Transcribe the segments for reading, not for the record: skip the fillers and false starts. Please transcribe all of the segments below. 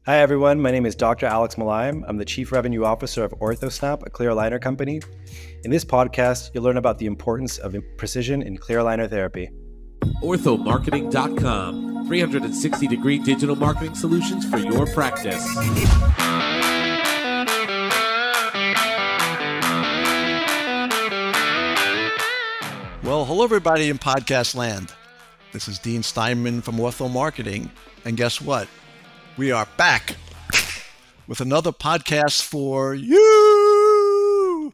Hi, everyone. My name is Dr. Alex Molayem. I'm the Chief Revenue Officer of OrthoSnap, a clear aligner company. In this podcast, you'll learn about the importance of precision in clear aligner therapy. OrthoMarketing.com, 360-degree digital marketing solutions for your practice. Well, hello, everybody in podcast land. This is Dean Steinman from Ortho Marketing. And guess what? We are back with another podcast for you.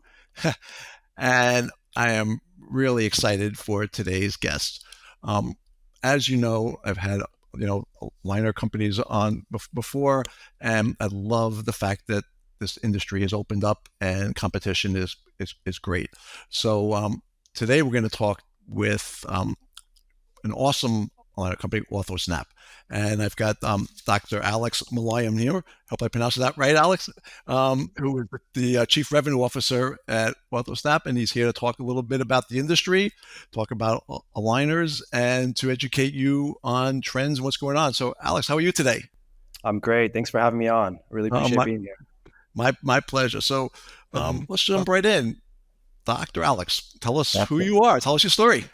And I am really excited for today's guest. As you know, I've had liner companies on before, and I love the fact that this industry has opened up and competition is great. So today we're going to talk with an awesome liner company, OrthoSnap. And I've got Dr. Alex Molayem here. Hope I pronounced that right, Alex, who is the Chief Revenue Officer at OrthoSnap. And he's here to talk a little bit about the industry, talk about aligners, and to educate you on trends and what's going on. So, Alex, how are you today? I'm great. Thanks for having me on. Really appreciate being here. My pleasure. So let's jump right in. Dr. Alex, tell us who you are. Tell us your story.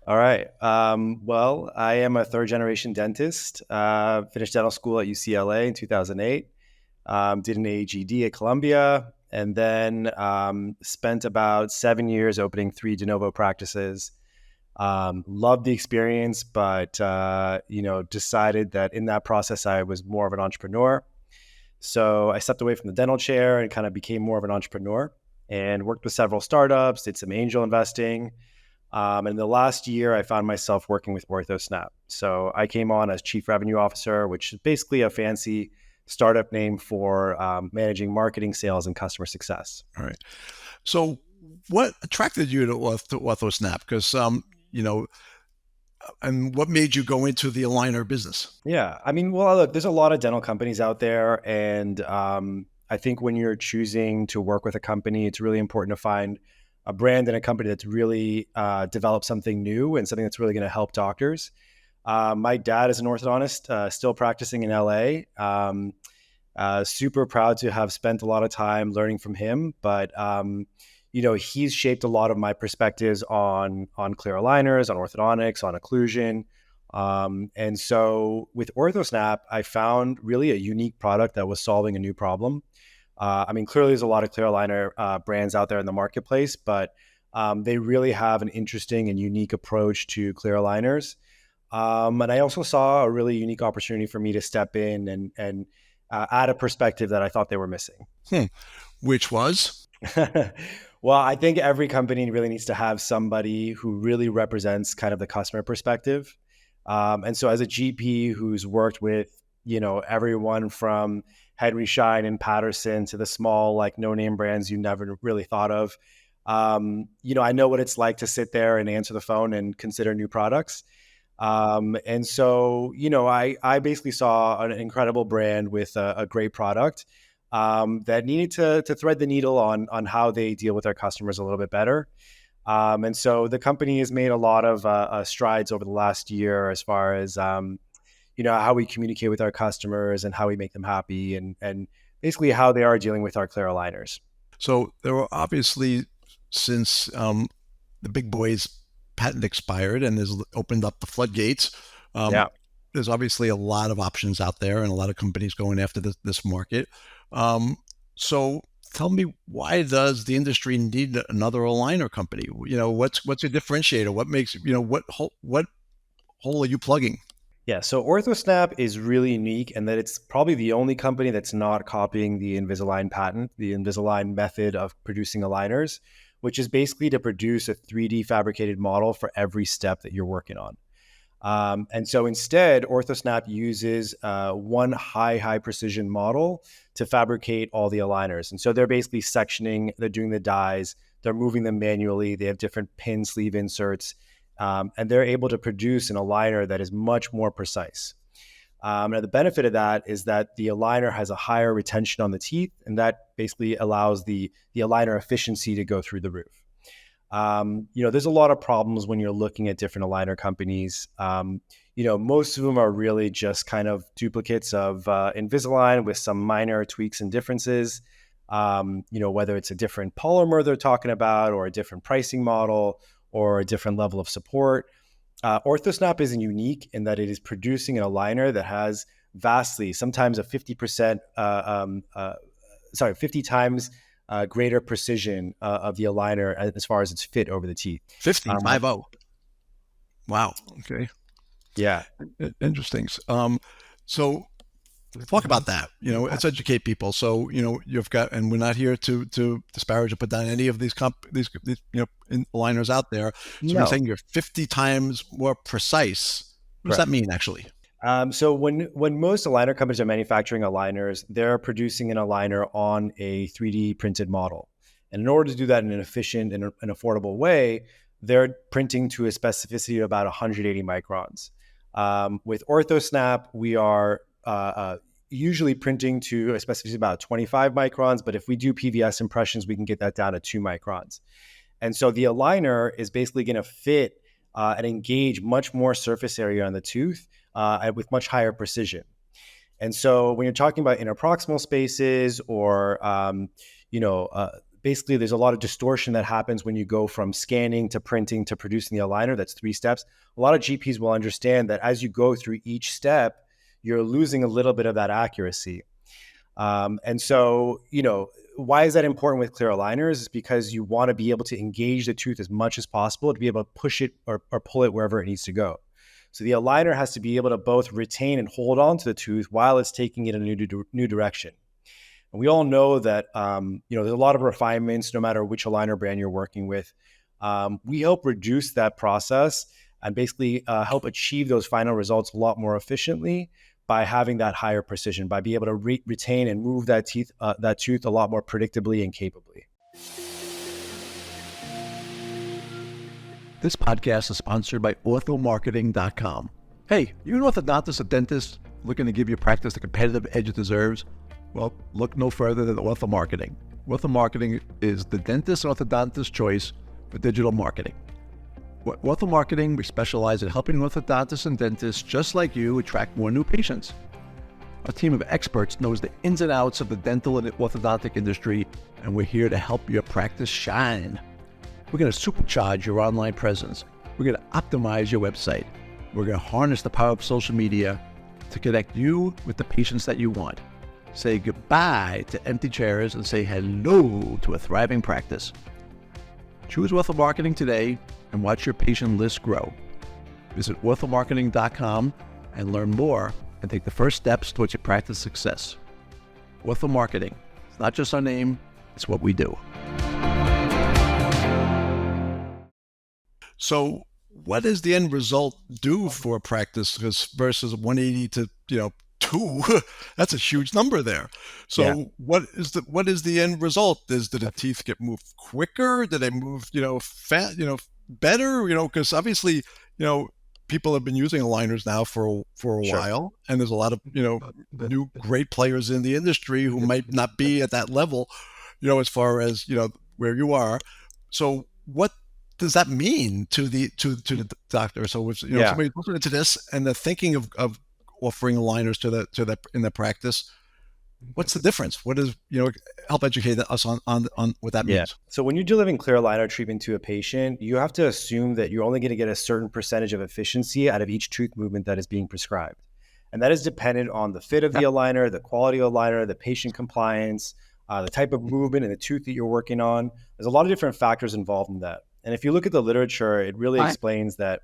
All right. Well, I am a third-generation dentist. Finished dental school at UCLA in 2008. Did an AEGD at Columbia, and then spent about 7 years opening 3 de novo practices. Loved the experience, but decided that in that process I was more of an entrepreneur. So I stepped away from the dental chair and kind of became more of an entrepreneur, and worked with several startups, did some angel investing. And in the last year, I found myself working with OrthoSnap. So I came on as Chief Revenue Officer, which is basically a fancy startup name for managing marketing, sales, and customer success. All right. So what attracted you to OrthoSnap? Because, and what made you go into the aligner business? Yeah. I mean, well, look, there's a lot of dental companies out there. And I think when you're choosing to work with a company, it's really important to find a brand and a company that's really developed something new and something that's really going to help doctors. My dad is an orthodontist, still practicing in LA. Super proud to have spent a lot of time learning from him, but he's shaped a lot of my perspectives on clear aligners, on orthodontics, on occlusion. And so with OrthoSnap, I found really a unique product that was solving a new problem. Clearly there's a lot of clear aligner brands out there in the marketplace, but they really have an interesting and unique approach to clear aligners. And I also saw a really unique opportunity for me to step in and add a perspective that I thought they were missing. Which was? Well, I think every company really needs to have somebody who really represents kind of the customer perspective. And so as a GP who's worked with, everyone from Henry Schein and Patterson to the small, like no-name brands you never really thought of. I know what it's like to sit there and answer the phone and consider new products. And so, I basically saw an incredible brand with a great product that needed to thread the needle on how they deal with their customers a little bit better. And so the company has made a lot of strides over the last year as far as how we communicate with our customers and how we make them happy and basically how they are dealing with our clear aligners. So there were obviously, since the big boys patent expired and has opened up the floodgates, there's obviously a lot of options out there and a lot of companies going after this market. So tell me, why does the industry need another aligner company? What's your differentiator? What makes, what hole are you plugging? Yeah, so OrthoSnap is really unique in that it's probably the only company that's not copying the Invisalign patent, the Invisalign method of producing aligners, which is basically to produce a 3D fabricated model for every step that you're working on. And so instead, OrthoSnap uses one high precision model to fabricate all the aligners. And so they're basically sectioning, they're doing the dies, they're moving them manually, they have different pin sleeve inserts. And they're able to produce an aligner that is much more precise. Now, the benefit of that is that the aligner has a higher retention on the teeth, and that basically allows the aligner efficiency to go through the roof. There's a lot of problems when you're looking at different aligner companies. most of them are really just kind of duplicates of Invisalign with some minor tweaks and differences. Whether it's a different polymer they're talking about, or a different pricing model, or a different level of support. OrthoSnap isn't unique in that it is producing an aligner that has vastly, sometimes a 50%, 50 times greater precision of the aligner as far as its fit over the teeth. 50. Wow. Okay. Yeah. Interesting. So talk about that. Let's educate people. So you've got, and we're not here to disparage or put down any of these aligners out there. So you're saying you're 50 times more precise. What does that mean, actually? So when most aligner companies are manufacturing aligners, they're producing an aligner on a 3D printed model. And in order to do that in an efficient and an affordable way, they're printing to a specificity of about 180 microns. With OrthoSnap, we are usually printing to a specificity of about 25 microns, but if we do PVS impressions, we can get that down to 2 microns. And so the aligner is basically going to fit and engage much more surface area on the tooth with much higher precision. And so when you're talking about interproximal spaces or, basically there's a lot of distortion that happens when you go from scanning to printing to producing the aligner. That's 3 steps. A lot of GPs will understand that as you go through each step, you're losing a little bit of that accuracy. And so, why is that important with clear aligners? Is because you want to be able to engage the tooth as much as possible to be able to push it or pull it wherever it needs to go. So the aligner has to be able to both retain and hold on to the tooth while it's taking it in a new direction. And we all know that, there's a lot of refinements no matter which aligner brand you're working with. We help reduce that process and basically help achieve those final results a lot more efficiently by having that higher precision, by being able to retain and move that tooth a lot more predictably and capably. This podcast is sponsored by OrthoMarketing.com. Hey, you an orthodontist or dentist looking to give your practice the competitive edge it deserves? Well, look no further than Ortho Marketing. Ortho Marketing is the dentist and orthodontist choice for digital marketing. At Ortho Marketing, we specialize in helping orthodontists and dentists just like you attract more new patients. Our team of experts knows the ins and outs of the dental and orthodontic industry, and we're here to help your practice shine. We're going to supercharge your online presence. We're going to optimize your website. We're going to harness the power of social media to connect you with the patients that you want. Say goodbye to empty chairs and say hello to a thriving practice. Choose Ortho Marketing today and watch your patient list grow. Visit orthomarketing.com and learn more and take the first steps towards your practice success. Ortho Marketing. It's not just our name, it's what we do. So what does the end result do for a practice versus 180 to, 2? That's a huge number there. So what is the end result? Did the teeth get moved quicker? Did they move, better? Because obviously, people have been using aligners now for a while, and there's a lot of, new great players in the industry who might not be at that level, as far as, where you are. So what does that mean to the doctor? So if somebody's listening to this and they're thinking of offering aligners to in their practice, what's the difference? What is, help educate us on what that means. So when you're delivering clear aligner treatment to a patient, you have to assume that you're only going to get a certain percentage of efficiency out of each tooth movement that is being prescribed. And that is dependent on the fit of the aligner, the quality of the aligner, the patient compliance, the type of movement and the tooth that you're working on. There's a lot of different factors involved in that. And if you look at the literature, it really explains that,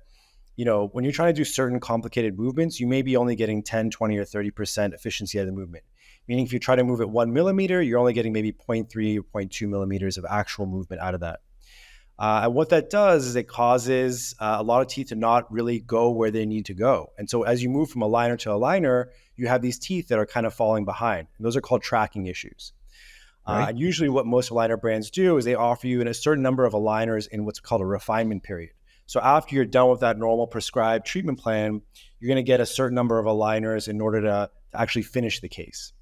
when you're trying to do certain complicated movements, you may be only getting 10, 20, or 30% efficiency out of the movement. Meaning if you try to move it 1 millimeter, you're only getting maybe 0.3 or 0.2 millimeters of actual movement out of that. And what that does is it causes a lot of teeth to not really go where they need to go. And so as you move from aligner to aligner, you have these teeth that are kind of falling behind. And those are called tracking issues. Right. And usually what most aligner brands do is they offer you a certain number of aligners in what's called a refinement period. So after you're done with that normal prescribed treatment plan, you're going to get a certain number of aligners in order to actually finish the case.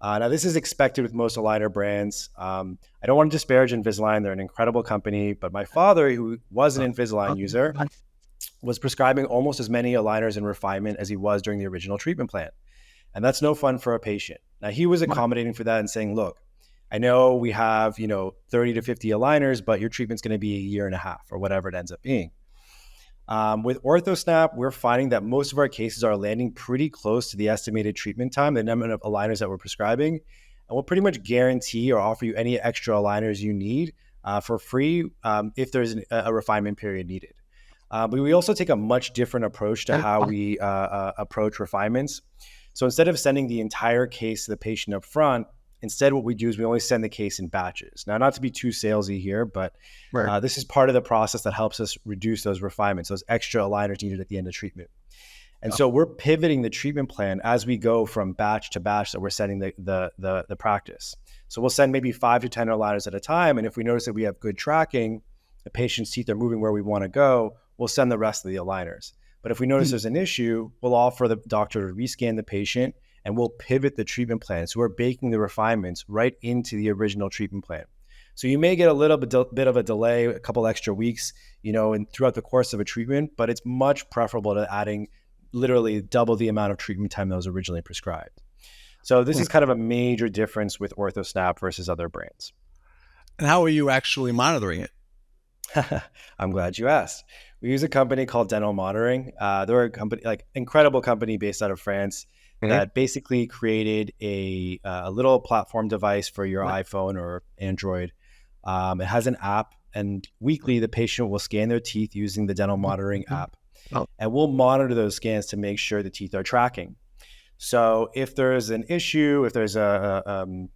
Now, this is expected with most aligner brands. I don't want to disparage Invisalign. They're an incredible company. But my father, who was an Invisalign user, was prescribing almost as many aligners and refinement as he was during the original treatment plan. And that's no fun for a patient. Now, he was accommodating for that and saying, look, I know we have, 30 to 50 aligners, but your treatment's going to be a year and a half or whatever it ends up being. With OrthoSnap, we're finding that most of our cases are landing pretty close to the estimated treatment time, the number of aligners that we're prescribing. And we'll pretty much guarantee or offer you any extra aligners you need for free if there's a refinement period needed. But we also take a much different approach to how we approach refinements. So instead of sending the entire case to the patient up front, instead what we do is we only send the case in batches. Now, not to be too salesy here, but this is part of the process that helps us reduce those refinements, those extra aligners needed at the end of treatment. And so we're pivoting the treatment plan as we go from batch to batch that we're sending the practice. So we'll send maybe 5 to 10 aligners at a time. And if we notice that we have good tracking, the patient's teeth are moving where we want to go, we'll send the rest of the aligners. But if we notice there's an issue, we'll offer the doctor to rescan the patient and we'll pivot the treatment plan. So we're baking the refinements right into the original treatment plan. So you may get a little bit of a delay, a couple extra weeks, and throughout the course of a treatment, but it's much preferable to adding literally double the amount of treatment time that was originally prescribed. So this is kind of a major difference with OrthoSnap versus other brands. And how are you actually monitoring it? I'm glad you asked. We use a company called Dental Monitoring. They're a company, incredible company based out of France that basically created a little platform device for your iPhone or Android. It has an app, and weekly the patient will scan their teeth using the Dental Monitoring app. And we'll monitor those scans to make sure the teeth are tracking. So if there's an issue, if there's a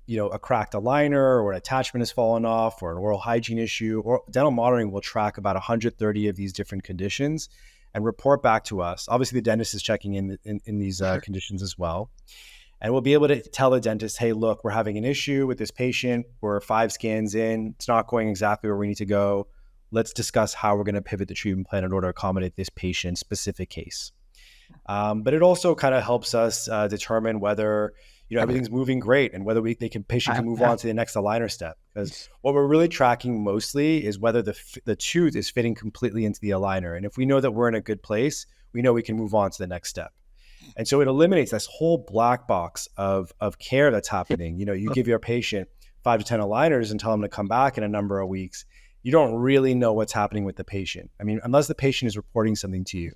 cracked aligner or an attachment has fallen off or an oral hygiene issue, or Dental Monitoring will track about 130 of these different conditions and report back to us. Obviously, the dentist is checking in these conditions as well. And we'll be able to tell the dentist, hey, look, we're having an issue with this patient. We're 5 scans in. It's not going exactly where we need to go. Let's discuss how we're going to pivot the treatment plan in order to accommodate this patient's specific case. But it also kind of helps us determine whether everything's moving great and whether patient can move on to the next aligner step. Because what we're really tracking mostly is whether the tooth is fitting completely into the aligner. And if we know that we're in a good place, we know we can move on to the next step. And so it eliminates this whole black box of care that's happening. You give your patient 5 to 10 aligners and tell them to come back in a number of weeks. You don't really know what's happening with the patient. I mean, unless the patient is reporting something to you.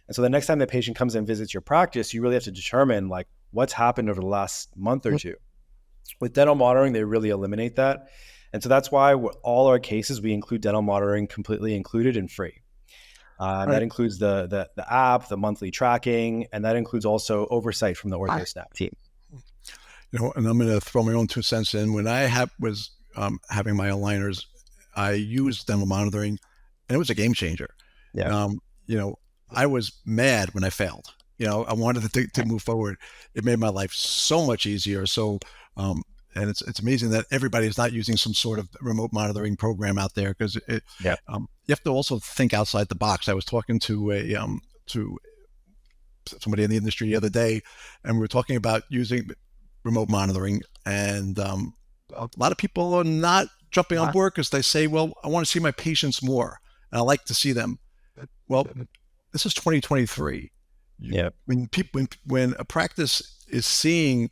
And so the next time the patient comes and visits your practice, you really have to determine what's happened over the last month or two. With dental monitoring, they really eliminate that. And so that's why all our cases, we include dental monitoring completely included and free. That includes the app, the monthly tracking, and that includes also oversight from the OrthoSnap team. And I'm going to throw my own 2 cents in. When I was having my aligners, I used dental monitoring, and it was a game changer. Yeah. I was mad when I failed. I wanted to move forward. It made my life so much easier. So, and it's amazing that everybody is not using some sort of remote monitoring program out there, because you have to also think outside the box. I was talking to somebody in the industry the other day, and we were talking about using remote monitoring, and a lot of people are not jumping on board because they say, well, I want to see my patients more, and I like to see them. Well, this is 2023. Yeah. When a practice is seeing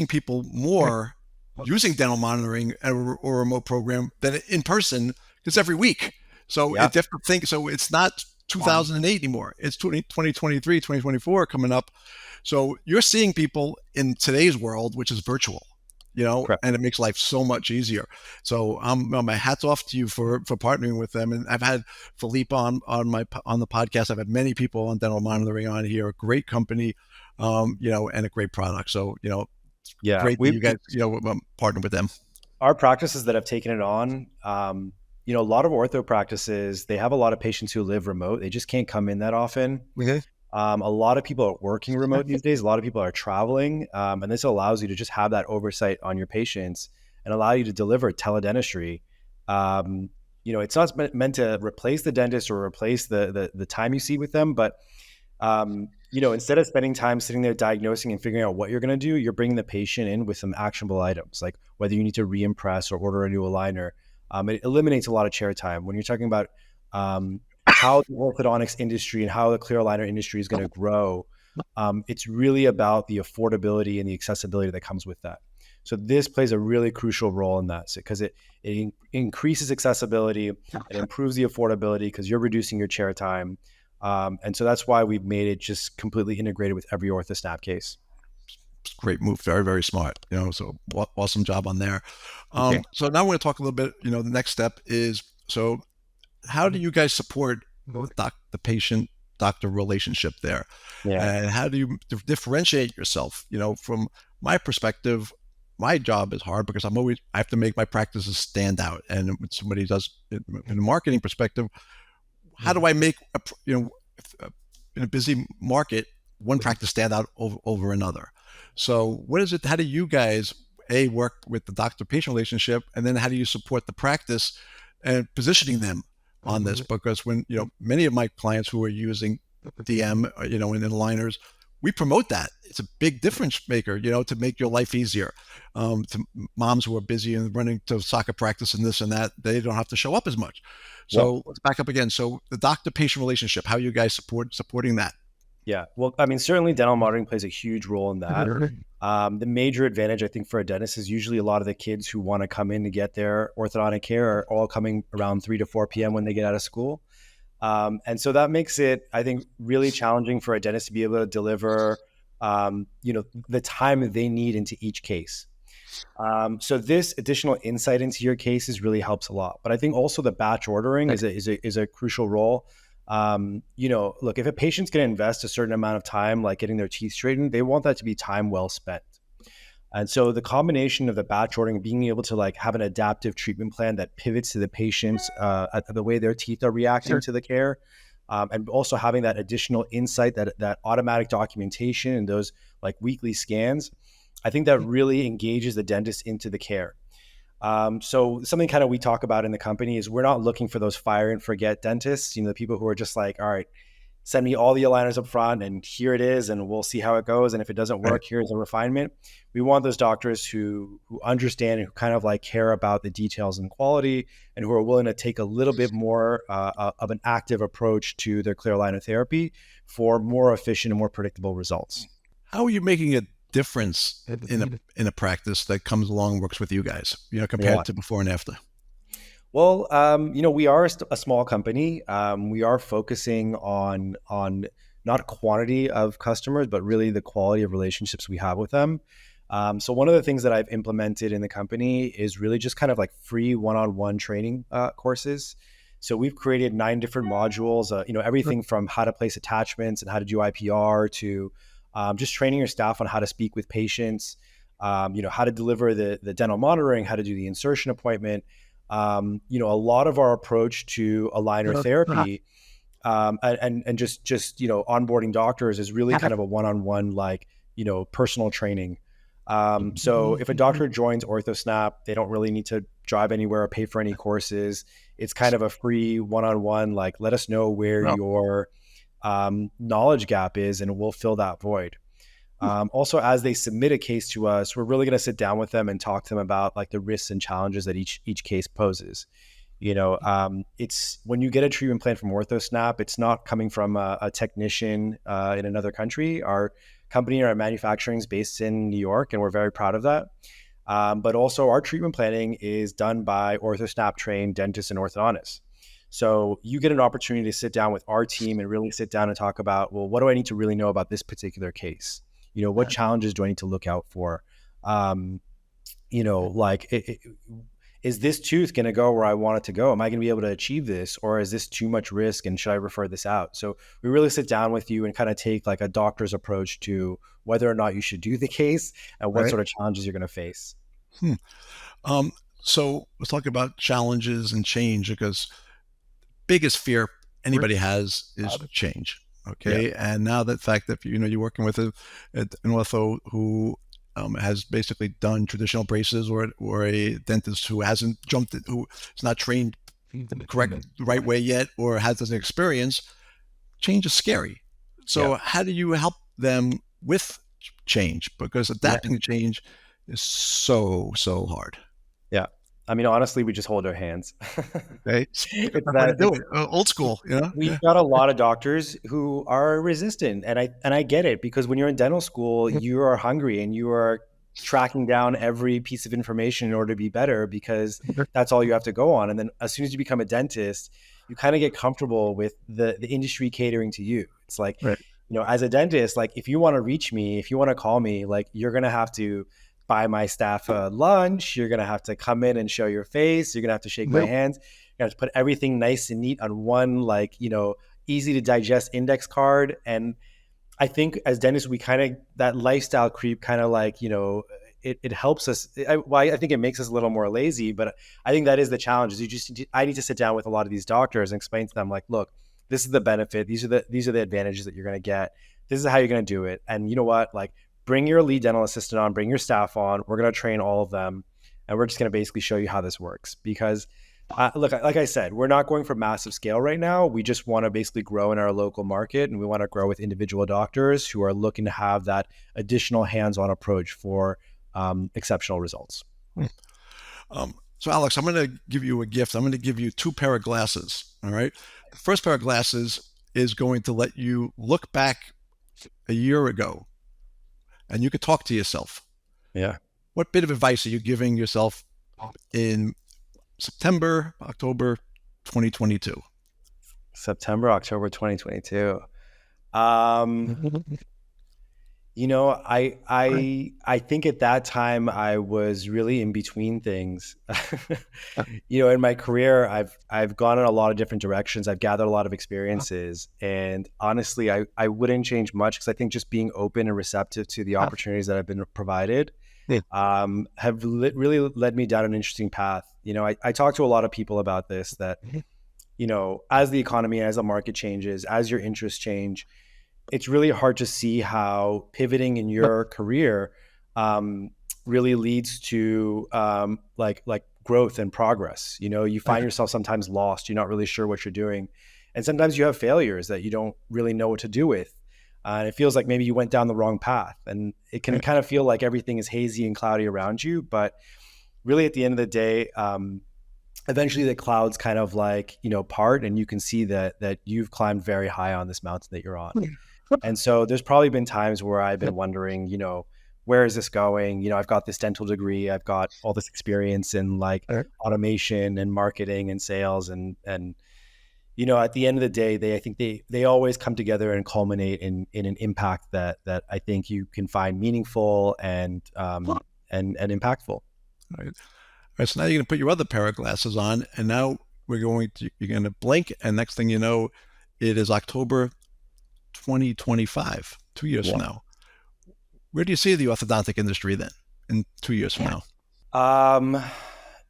people more using dental monitoring or a remote program than in person, it's every week. So it definitely so it's not 2008 anymore. It's 2023, 2024 coming up. So you're seeing people in today's world, which is virtual. Correct. And it makes life so much easier. So my hat's off to you for partnering with them. And I've had Philippe on the podcast. I've had many people on dental monitoring on here. A great company, and a great product. So great that you guys partner with them. Our practices that have taken it on, a lot of ortho practices, they have a lot of patients who live remote. They just can't come in that often. Okay. A lot of people are working remote these days. A lot of people are traveling, and this allows you to just have that oversight on your patients and allow you to deliver teledentistry. It's not meant to replace the dentist or replace the time you see with them, but instead of spending time sitting there diagnosing and figuring out what you're going to do, you're bringing the patient in with some actionable items, like whether you need to reimpress or order a new aligner. It eliminates a lot of chair time. When you're talking about how the orthodontics industry and how the clear aligner industry is going to grow, it's really about the affordability and the accessibility that comes with that. So this plays a really crucial role in that because it increases accessibility, it improves the affordability because you're reducing your chair time. And so that's why we've made it just completely integrated with every OrthoSnap case. Great move. Very, very smart. So awesome job on there. So now we're going to talk a little bit, the next step is, so how do you guys support the patient-doctor relationship there? Yeah. And how do you differentiate yourself? From my perspective, my job is hard because I have to make my practices stand out. And when somebody does, in a marketing perspective, how do I make, in a busy market, one practice stand out over another? So what is it? How do you guys work with the doctor-patient relationship, and then how do you support the practice and positioning them on this? Because when many of my clients who are using DM, and aligners, we promote that. It's a big difference maker, to make your life easier. To moms who are busy and running to soccer practice and this and that, they don't have to show up as much. So let's back up again. So the doctor-patient relationship, how are you guys supporting that? Yeah, well, I mean, certainly dental monitoring plays a huge role in that. The major advantage, I think, for a dentist is usually a lot of the kids who want to come in to get their orthodontic care are all coming around 3 to 4 p.m. when they get out of school. And so that makes it, I think, really challenging for a dentist to be able to deliver, the time that they need into each case. So this additional insight into your cases really helps a lot. But I think also the batch ordering is a crucial role. Look, if a patient's going to invest a certain amount of time, like getting their teeth straightened, they want that to be time well spent. And so the combination of the batch ordering and being able to have an adaptive treatment plan that pivots to the patients, the way their teeth are reacting to the care, and also having that additional insight, that automatic documentation and those weekly scans, I think that really engages the dentist into the care. So something kind of we talk about in the company is we're not looking for those fire and forget dentists, the people who are just all right, send me all the aligners up front and here it is, and we'll see how it goes. And if it doesn't work, here's a refinement. We want those doctors who understand and who kind of care about the details and quality, and who are willing to take a little bit more of an active approach to their clear aligner therapy for more efficient and more predictable results. How are you making a difference in a practice that comes along and works with you guys, compared to before and after? Well, we are a small company. We are focusing on not quantity of customers, but really the quality of relationships we have with them. So one of the things that I've implemented in the company is really just kind of free one-on-one training courses. So we've created 9 different modules, everything from how to place attachments and how to do IPR to just training your staff on how to speak with patients, how to deliver the dental monitoring, how to do the insertion appointment. A lot of our approach to aligner therapy and just onboarding doctors is really kind of a one-on-one, personal training. So if a doctor joins OrthoSnap, they don't really need to drive anywhere or pay for any courses. It's kind of a free one-on-one, let us know where your knowledge gap is, and we'll fill that void. Also, as they submit a case to us, we're really going to sit down with them and talk to them about the risks and challenges that each case poses. It's when you get a treatment plan from OrthoSnap, it's not coming from a technician in another country. Our company, our manufacturing is based in New York, and we're very proud of that. But also our treatment planning is done by OrthoSnap trained dentists and orthodontists. So you get an opportunity to sit down with our team and really sit down and talk about, well, what do I need to really know about this particular case? What challenges do I need to look out for? Is this tooth going to go where I want it to go? Am I going to be able to achieve this? Or is this too much risk and should I refer this out? So we really sit down with you and kind of take a doctor's approach to whether or not you should do the case and what sort of challenges you're going to face. So let's talk about challenges and change, because biggest fear anybody has is change. Okay. Yeah. And now the fact that, you're working with an ortho who has basically done traditional braces, or a dentist who hasn't jumped it, who is not trained the right way yet, or has an experience, change is scary. So how do you help them with change? Because adapting to change is so hard. Yeah. I mean, honestly, we just hold our hands. Okay. It's That's how to that do it. Old school, you know? we've Yeah. got a lot of doctors who are resistant, and I get it, because when you're in dental school, you are hungry and you are tracking down every piece of information in order to be better, because that's all you have to go on. And then as soon as you become a dentist, you kind of get comfortable with the industry catering to you. It's like, Right. as a dentist, like if you want to reach me, if you want to call me, like you're gonna have to buy my staff lunch. You're gonna have to come in and show your face. You're gonna have to shake my Yep. hands. You have to put everything nice and neat on one, like, easy to digest index card. And I think as dentists, we kind of, that lifestyle creep kind of like, it helps us. I think it makes us a little more lazy, but I think that is the challenge. Is I need to sit down with a lot of these doctors and explain to them, like, look, this is the benefit. These are the advantages that you're going to get. This is how you're going to do it. And you know what? Like, bring your lead dental assistant on, bring your staff on. We're going to train all of them. And we're just going to basically show you how this works. Because look, like I said, we're not going for massive scale right now. We just want to basically grow in our local market, and we want to grow with individual doctors who are looking to have that additional hands-on approach for exceptional results. So Alex, I'm going to give you a gift. I'm going to give you 2 pair of glasses. All right. The first pair of glasses is going to let you look back a year ago and you could talk to yourself. Yeah. What bit of advice are you giving yourself in September, October 2022? September, October 2022. I think at that time I was really in between things. In my career, I've gone in a lot of different directions. I've gathered a lot of experiences, and honestly, I wouldn't change much, because I think just being open and receptive to the opportunities that have been provided have really led me down an interesting path. I talk to a lot of people about this, that as the economy, as the market changes, as your interests change, it's really hard to see how pivoting in your career really leads to like growth and progress. You find yourself sometimes lost. You're not really sure what you're doing. And sometimes you have failures that you don't really know what to do with. And it feels like maybe you went down the wrong path. And it can kind of feel like everything is hazy and cloudy around you. But really, at the end of the day, eventually the clouds kind of like, part, and you can see that you've climbed very high on this mountain that you're on. And so there's probably been times where I've been wondering, where is this going? I've got this dental degree. I've got all this experience in like automation and marketing and sales. And at the end of the day, I think they always come together and culminate in an impact that I think you can find meaningful and impactful. All right. So now you're going to put your other pair of glasses on, and now you're going to blink, and next thing you know, it is October 2025, 2 years from now. Where do you see the orthodontic industry then in 2 years from now?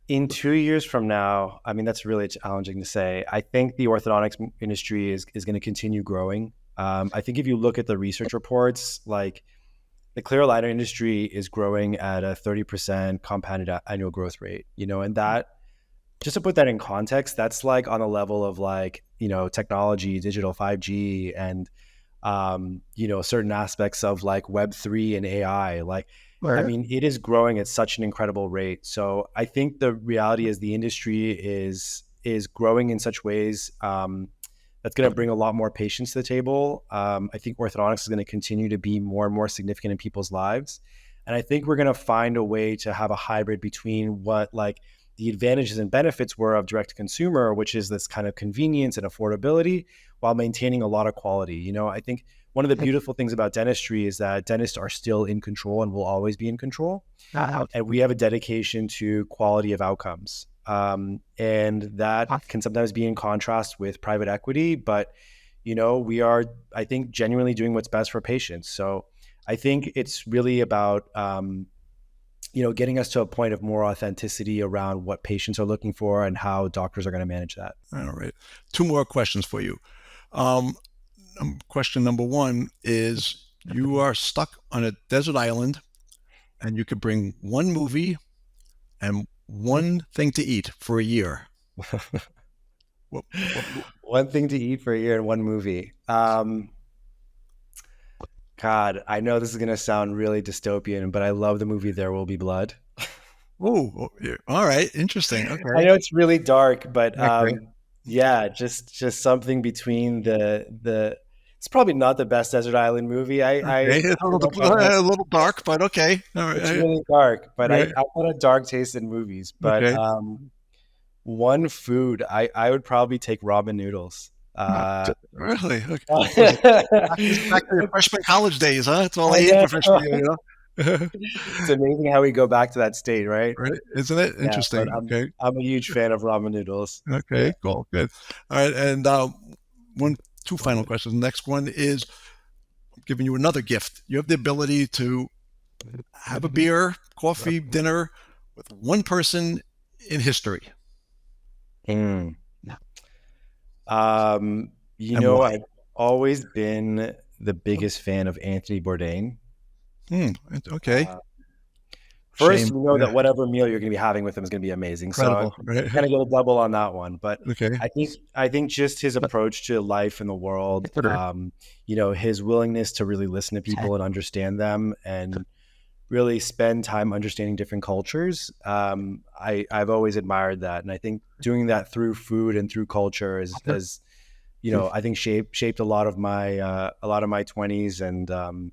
In 2 years from now, I mean, that's really challenging to say. I think the orthodontics industry is going to continue growing. I think if you look at the research reports, like the clear aligner industry is growing at a 30% compounded annual growth rate, and that, just to put that in context, that's like on a level of like, technology, digital 5G, and certain aspects of like Web3 and AI. Like, I mean, it is growing at such an incredible rate. So I think the reality is the industry is growing in such ways that's going to bring a lot more patients to the table. I think orthodontics is going to continue to be more and more significant in people's lives. And I think we're going to find a way to have a hybrid between what like the advantages and benefits were of direct to consumer, which is this kind of convenience and affordability, while maintaining a lot of quality. I think one of the beautiful things about dentistry is that dentists are still in control and will always be in control. And we have a dedication to quality of outcomes. And that can sometimes be in contrast with private equity, but, we are, I think, genuinely doing what's best for patients. So I think it's really about, getting us to a point of more authenticity around what patients are looking for and how doctors are going to manage that. All right. 2 more questions for you. Question number 1 is, you are stuck on a desert island and you could bring one movie and one thing to eat for a year. One thing to eat for a year and one movie. God, I know this is going to sound really dystopian, but I love the movie There Will Be Blood. Oh, yeah. All right. Interesting. I Okay. know it's really dark, but Okay. yeah, just something between the. It's probably not the best desert island movie. I Okay. It's don't know if I have. a little dark, but okay. All It's right. really dark, but Right. I've got a dark taste in movies. But Okay. one food I would probably take ramen noodles. Really? Okay. Back to your I freshman college days, huh? That's all I ate know. for freshman year, you know? It's amazing how we go back to that state, right? Right? Isn't it Yeah, but interesting? Okay. I'm a huge fan of ramen noodles. Yeah. Okay. Cool. Good. All right. And two final questions. The next one is I'm giving you another gift. You have the ability to have a beer, coffee, dinner with one person in history. Mm. And why? I've always been the biggest fan of Anthony Bourdain. Okay. First, Shame. that whatever meal you're going to be having with him is going to be amazing. So Incredible. I'm Right. going to get a double on that one. But Okay. I think just his approach to life and the world, his willingness to really listen to people and understand them, and really spend time understanding different cultures. I've always admired that, and I think doing that through food and through culture is I think shaped a lot of my 20s, and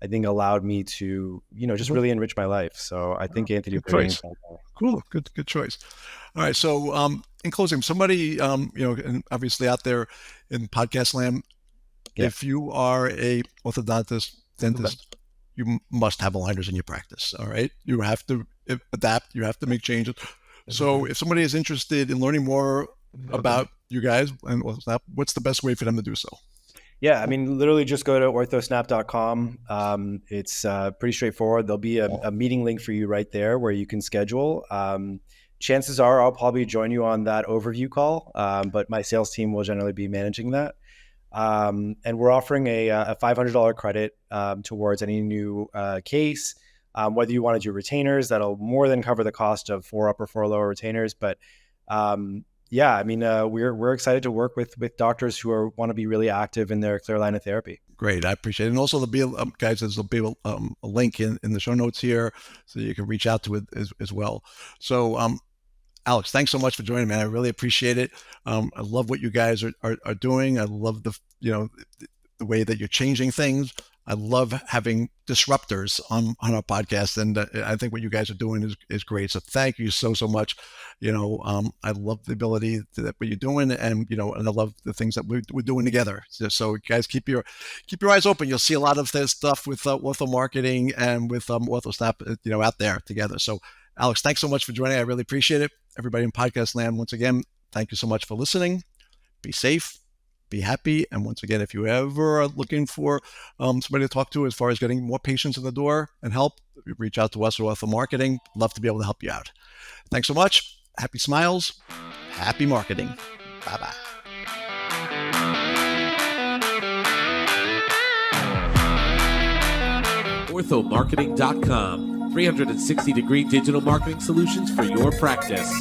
I think allowed me to just really enrich my life. So I think Anthony Bourdain is Cool. Good choice. All right. So in closing, somebody and obviously out there in podcast land, if you are a orthodontist, dentist, you must have aligners in your practice. All right. You have to adapt. You have to make changes. So if somebody is interested in learning more about you guys and OrthoSnap, what's the best way for them to do so? Yeah, I mean, literally just go to orthosnap.com. It's pretty straightforward. There'll be a meeting link for you right there where you can schedule. Chances are I'll probably join you on that overview call, but my sales team will generally be managing that. And we're offering a $500 credit towards any new case. Whether you want to do retainers, that'll more than cover the cost of 4 upper, 4 lower retainers. But yeah, I mean, we're excited to work with doctors who want to be really active in their clear line of therapy. Great, I appreciate it. And also, there'll be guys, there'll be a link in the show notes here, so you can reach out to it as well. So, Alex, thanks so much for joining me. I really appreciate it. I love what you guys are doing. I love the way that you're changing things. I love having disruptors on our podcast, and I think what you guys are doing is great. So thank you so much. I love the ability that what you're doing, and and I love the things that we're doing together. So guys, keep your eyes open. You'll see a lot of this stuff with Ortho Marketing and with OrthoSnap, out there together. So Alex, thanks so much for joining. I really appreciate it. Everybody in podcast land, once again, thank you so much for listening. Be safe. Be happy. And once again, if you ever are looking for somebody to talk to as far as getting more patients in the door and help, reach out to us or Ortho Marketing. Love to be able to help you out. Thanks so much. Happy smiles. Happy marketing. Bye-bye. OrthoMarketing.com. 360-degree digital marketing solutions for your practice.